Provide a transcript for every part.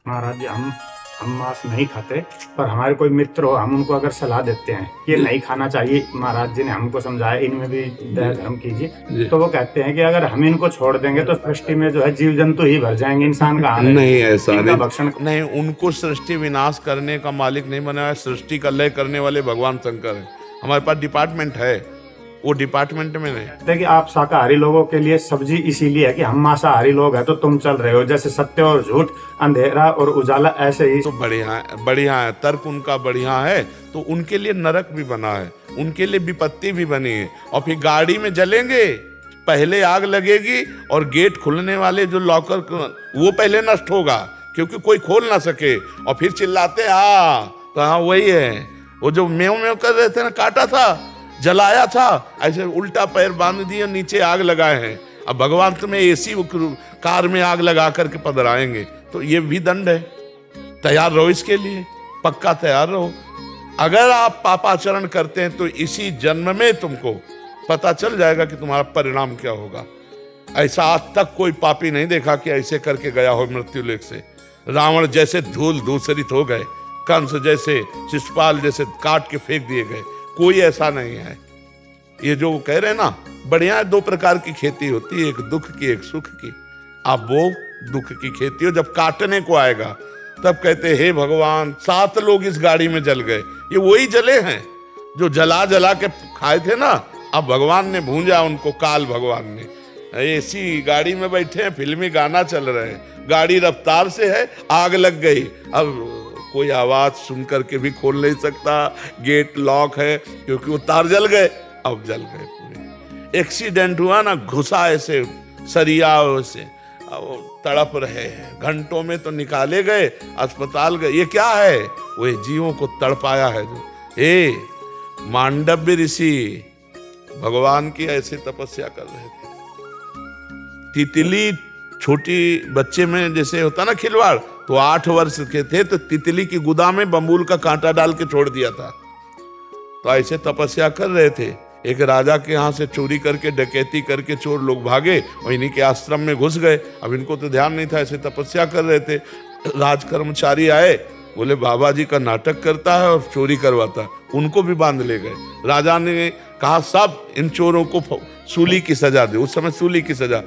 महाराज जी, हम मांस नहीं खाते, पर हमारे कोई मित्र हो, हम उनको अगर सलाह देते हैं कि ये नहीं खाना चाहिए, महाराज जी ने हमको समझाया, इनमें भी दया धर्म कीजिए, तो वो कहते हैं कि अगर हम इनको छोड़ देंगे तो सृष्टि में जो है जीव जंतु ही भर जाएंगे, इंसान कहाँ रहेंगे? नहीं, ऐसा इनका नहीं, भक्षण नहीं, उनको सृष्टि विनाश करने का मालिक नहीं बनाया, सृष्टि का लय करने वाले भगवान शंकर है। हमारे पास डिपार्टमेंट है, वो डिपार्टमेंट में नहीं। कहते हैं कि आप शाकाहारी लोगों के लिए सब्जी इसीलिए है कि हम मांसाहारी लोग हैं, तो तुम चल रहे हो जैसे सत्य और झूठ, अंधेरा और उजाला, ऐसे ही। तो बढ़िया है, तर्क उनका बढ़िया है। तो उनके लिए नरक भी बना है, उनके लिए विपत्ति भी बनी है। और फिर गाड़ी में जलेंगे, पहले आग लगेगी और गेट खुलने वाले जो लॉकर वो पहले नष्ट होगा, क्योंकि कोई खोल ना सके। और फिर चिल्लाते तो हाँ वही है, वो जो मेव मेव कर रहे थे ना, काटा था, जलाया था, ऐसे उल्टा पैर बांध दिए, नीचे आग लगाए हैं। अब भगवान तुम्हें एसी कार में आग लगा करके पधराएंगे, तो ये भी दंड है। तैयार रहो इसके लिए, पक्का तैयार रहो। अगर आप पापाचरण करते हैं तो इसी जन्म में तुमको पता चल जाएगा कि तुम्हारा परिणाम क्या होगा। ऐसा आज तक कोई पापी नहीं देखा कि ऐसे करके गया हो मृत्यु लेख से। रावण जैसे धूल धूसरित हो गए, कंस जैसे, शिशुपाल जैसे काट के फेंक दिए गए, कोई ऐसा नहीं है। ये जो कह रहे हैं ना, बढ़िया, दो प्रकार की खेती होती है, एक दुख की एक सुख की। आप वो दुख की खेती हो, जब काटने को आएगा तब कहते हे भगवान 7 लोग इस गाड़ी में जल गए। ये वही जले हैं जो जला जला के खाए थे ना, अब भगवान ने भूंजा उनको, काल भगवान ने। ऐसी गाड़ी में बैठे हैं, फिल्मी गाना चल रहे हैं, गाड़ी रफ्तार से है, आग लग गई। अब कोई आवाज सुन करके भी खोल नहीं सकता, गेट लॉक है, क्योंकि वो तार जल गए, अब जल गए पूरे। एक्सीडेंट हुआ ना, घुसा ऐसे सरिया से, तड़प रहे हैं, घंटों में तो निकाले गए, अस्पताल गए। ये क्या है? वो जीवों को तड़पाया है। जो मांडव्य ऋषि भगवान की ऐसे तपस्या कर रहे थे। तितली छोटी बच्चे में जैसे होता ना खिलवाड़, तो 8 वर्ष के थे तो तितली की गुदा में बम्बूल का कांटा डाल के छोड़ दिया था। तो ऐसे तपस्या कर रहे थे। एक राजा के यहाँ से चोरी करके, डकैती करके चोर लोग भागे और इन्हीं के आश्रम में घुस गए। अब इनको तो ध्यान नहीं था, ऐसे तपस्या कर रहे थे। राज कर्मचारी आए, बोले बाबा जी का नाटक करता है और चोरी करवाता है, उनको भी बांध ले गए। राजा ने कहा सब इन चोरों को सूली की सजा दे। उस समय सूली की सजा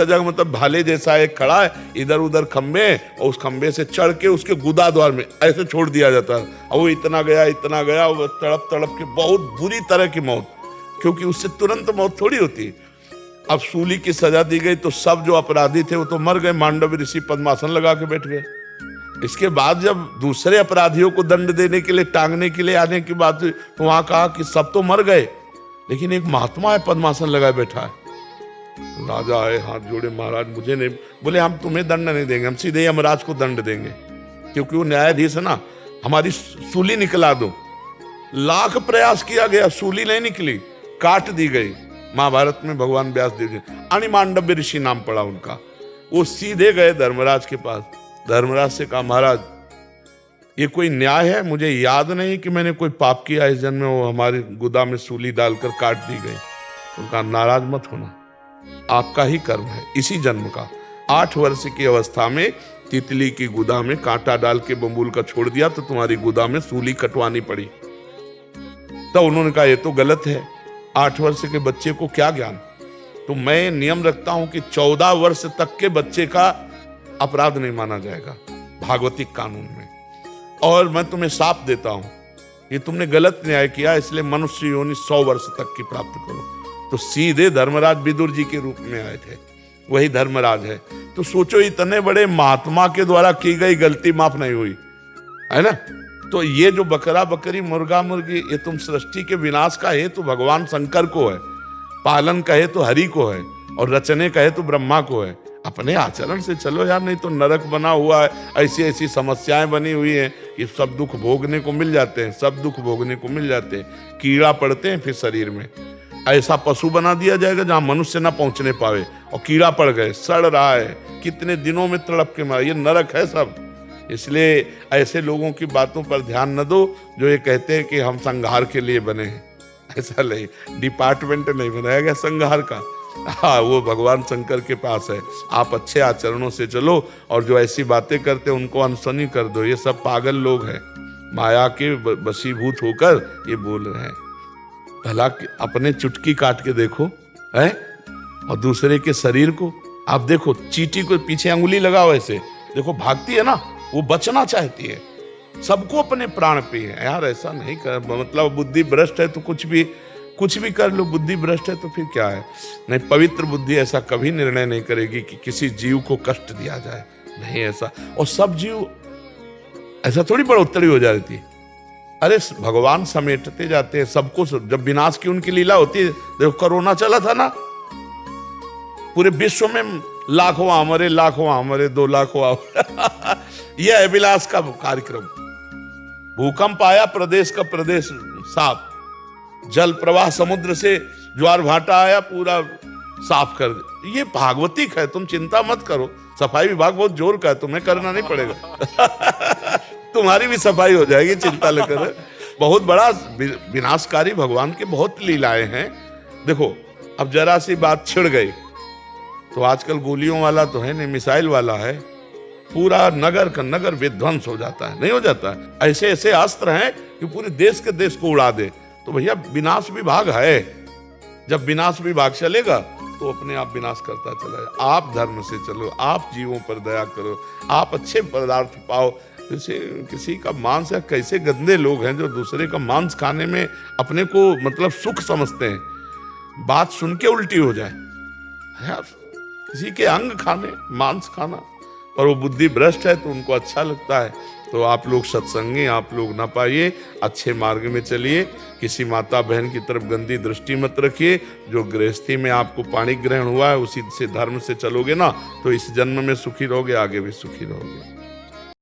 का मतलब भाले जैसा एक खड़ा है, इधर उधर खंबे, और उस खंबे से चढ़ के उसके गुदा द्वार में ऐसे छोड़ दिया जाता है। और वो इतना गया, वो तड़प तड़प के बहुत बुरी तरह की मौत, क्योंकि उससे तुरंत मौत थोड़ी होती। अब सूली की सजा दी गई तो सब जो अपराधी थे वो तो मर गए। मांडव्य ऋषि पद्मासन लगा के बैठ गए। इसके बाद जब दूसरे अपराधियों को दंड देने के लिए, टांगने के लिए आने की बात हुई, तो वहां कहा कि सब तो मर गए, लेकिन एक महात्मा है पद्मासन लगाए बैठा है। राजा आए, हाथ जोड़े, महाराज मुझे नहीं, बोले हम तुम्हें दंड नहीं देंगे, हम सीधे यमराज को दंड देंगे, क्योंकि वो न्यायाधीश है ना। हमारी सूली निकला दो। लाख प्रयास किया गया, सूली नहीं निकली, काट दी गई। महाभारत में भगवान व्यास देव जी, अनिमांडव्य ऋषि नाम पड़ा उनका। वो सीधे गए धर्मराज के पास। धर्मराज से कहा महाराज ये कोई न्याय है? मुझे याद नहीं कि मैंने कोई पाप किया इस जन्म में, वो हमारे गुदा में सूली डालकर काट दी गई। उनका नाराज मत होना, आपका ही कर्म है इसी जन्म का। 8 वर्ष की अवस्था में तितली की गुदा में कांटा डाल के बम्बूल का छोड़ दिया, तो तुम्हारी गुदा में सूली कटवानी पड़ी। तो उन्होंने कहा ये तो गलत है, 8 वर्ष के बच्चे को क्या ज्ञान। तो मैं नियम रखता हूं कि 14 वर्ष तक के बच्चे का अपराध नहीं माना जाएगा भागवतिक कानून में। और मैं तुम्हें साफ देता हूं, ये तुमने गलत न्याय किया, इसलिए मनुष्य योनि 100 वर्ष तक की प्राप्त करो। तो सीधे धर्मराज विदुर जी के रूप में आए थे, वही धर्मराज है। तो सोचो, इतने बड़े महात्मा के द्वारा की गई गलती माफ नहीं हुई, है ना। तो ये जो बकरा बकरी, मुर्गा मुर्गी, ये तुम सृष्टि के विनाश का हेतु भगवान शंकर को है, पालन का हेतु हरि को है, और रचने का हेतु ब्रह्मा को है। अपने आचरण से चलो यार, नहीं तो नरक बना हुआ है, ऐसी ऐसी समस्याएं बनी हुई हैं कि सब दुख भोगने को मिल जाते हैं, सब दुख भोगने को मिल जाते हैं। कीड़ा पड़ते हैं फिर शरीर में, ऐसा पशु बना दिया जाएगा जहां मनुष्य ना पहुंचने पावे, और कीड़ा पड़ गए, सड़ रहा है, कितने दिनों में तड़प के मारा, ये नरक है सब। इसलिए ऐसे लोगों की बातों पर ध्यान न दो जो ये कहते हैं कि हम संहार के लिए बने हैं। ऐसा नहीं, डिपार्टमेंट नहीं बनाया गया संहार का। हाँ, वो भगवान शंकर के पास है। आप अच्छे आचरणों से चलो और जो ऐसी बातें करते हैं उनको अनसुनी कर दो। ये सब पागल लोग हैं, माया के वशीभूत होकर ये बोल रहे हैं। भला अपने चुटकी काट के देखो है, और दूसरे के शरीर को आप देखो, चींटी को पीछे अंगुली लगाओ ऐसे देखो, भागती है ना, वो बचना चाहती है। सबको अपने प्राण पे है यार, ऐसा नहीं कर, मतलब बुद्धि भ्रष्ट है तो कुछ भी कर लो, बुद्धि भ्रष्ट है तो फिर क्या है। नहीं, पवित्र बुद्धि ऐसा कभी निर्णय नहीं करेगी कि किसी जीव को कष्ट दिया जाए, नहीं ऐसा। और सब जीव ऐसा थोड़ी बढ़ोतरी हो जाती है। अरे भगवान समेटते जाते हैं सबको। जब विनाश की उनकी लीला होती है, देखो कोरोना चला था ना, पूरे विश्व में लाखों मरे, 2 लाख हुआ। यह है विलास का कार्यक्रम। भूकंप आया, प्रदेश का प्रदेश साफ, जल प्रवाह समुद्र से ज्वार भाटा आया, पूरा साफ कर दे। ये भागवतिक है, तुम चिंता मत करो। सफाई विभाग बहुत जोर का है, तुम्हें करना नहीं पड़ेगा। तुम्हारी भी सफाई हो जाएगी, चिंता न करो। बहुत बड़ा विनाशकारी भगवान के बहुत लीलाएं हैं। देखो अब जरा सी बात छिड़ गई तो आजकल गोलियों वाला तो है नहीं, मिसाइल वाला है, पूरा नगर का नगर विध्वंस हो जाता है, नहीं हो जाता है। ऐसे ऐसे अस्त्र हैं कि पूरे देश के देश को उड़ा दे। तो भैया विनाश विभाग है, जब विनाश विभाग चलेगा तो अपने आप विनाश करता चला जाए। आप धर्म से चलो, आप जीवों पर दया करो, आप अच्छे पदार्थ पाओ। जैसे किसी का मांस, या कैसे गंदे लोग हैं जो दूसरे का मांस खाने में अपने को मतलब सुख समझते हैं, बात सुन के उल्टी हो जाए यार। किसी के अंग खाने, मांस खाना, और वो बुद्धि भ्रष्ट है तो उनको अच्छा लगता है। तो आप लोग सत्संगी, आप लोग ना पाइए, अच्छे मार्ग में चलिए। किसी माता बहन की तरफ गंदी दृष्टि मत रखिए। जो गृहस्थी में आपको पाणी ग्रहण हुआ है उसी से धर्म से चलोगे ना, तो इस जन्म में सुखी रहोगे, आगे भी सुखी रहोगे।